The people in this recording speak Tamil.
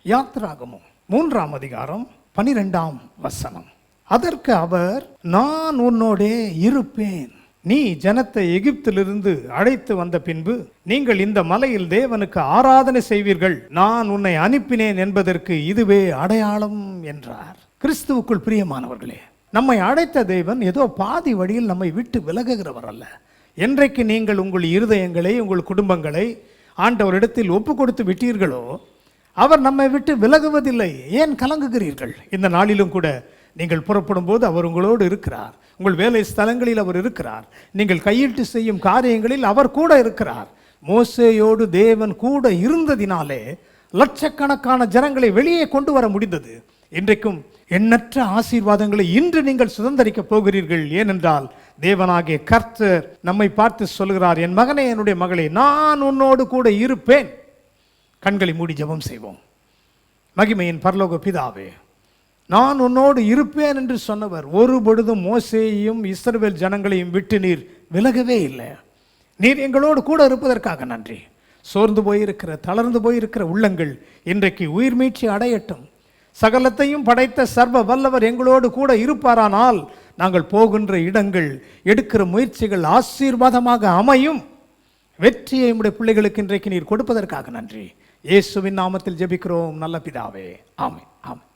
யாத்திராகமம் 3ஆம் அதிகாரம் 12ஆம் வசனம். அதற்கு அவர், நான் உன்னோடே இருப்பேன். நீ ஜனத்தை எகிப்திலிருந்து அழைத்து வந்த பின்பு நீங்கள் இந்த மலையில் தேவனுக்கு ஆராதனை செய்வீர்கள். நான் உன்னை அனுப்பினேன் என்பதற்கு இதுவே அடையாளம் என்றார். கிறிஸ்துவுக்குள் பிரியமானவர்களே, நம்மை அழைத்த தேவன் ஏதோ பாதி வழியில் நம்மை விட்டு விலகுகிறவர் அல்ல. என்றைக்கு நீங்கள் உங்கள் இருதயங்களை, உங்கள் குடும்பங்களை ஆண்டவரிடத்தில் ஒப்பு கொடுத்து விட்டீர்களோ, அவர் நம்மை விட்டு விலகுவதில்லை. ஏன் கலங்குகிறீர்கள்? இந்த நாளிலும் கூட நீங்கள் புறப்படும் போது அவர் உங்களோடு இருக்கிறார். உங்கள் வேலை ஸ்தலங்களில் அவர் இருக்கிறார். நீங்கள் கையிட்டு செய்யும் காரியங்களில் அவர் கூட இருக்கிறார். மோசேயோடு தேவன் கூட இருந்ததினாலே லட்சக்கணக்கான ஜனங்களை வெளியே கொண்டு வர முடிந்தது. இன்றைக்கும் எண்ணற்ற ஆசீர்வாதங்களை இன்று நீங்கள் சுதந்திரிக்க போகிறீர்கள். ஏனென்றால் தேவனாகிய கர்த்தர் நம்மை பார்த்து சொல்கிறார், என் மகனே, என்னுடைய மகளே, நான் உன்னோடு கூட இருப்பேன். கண்களை மூடி ஜெபம் செய்வோம். மகிமையின் பரலோக பிதாவே, நான் உன்னோடு இருப்பேன் என்று சொன்னவர் ஒரு பொழுதும் மோசேயையும் இஸ்ரவேல் ஜனங்களையும் விட்டு நீர் விலகவே இல்லை. நீர் எங்களோடு கூட இருப்பதற்காக நன்றி. சோர்ந்து போயிருக்கிற, தளர்ந்து போயிருக்கிற உள்ளங்கள் இன்றைக்கு உயிர் மீட்சி அடையட்டும். சகலத்தையும் படைத்த சர்வ வல்லவர் எங்களோடு கூட இருப்பாரானால் நாங்கள் போகின்ற இடங்கள், எடுக்கிற முயற்சிகள் ஆசீர்வாதமாக அமையும். வெற்றியை நம்முடைய பிள்ளைகளுக்கு இன்றைக்கு நீர் கொடுப்பதற்காக நன்றி. இயேசுவின் நாமத்தில் ஜெபிக்கிறோம் நல்ல பிதாவே. ஆமென். ஆமென்.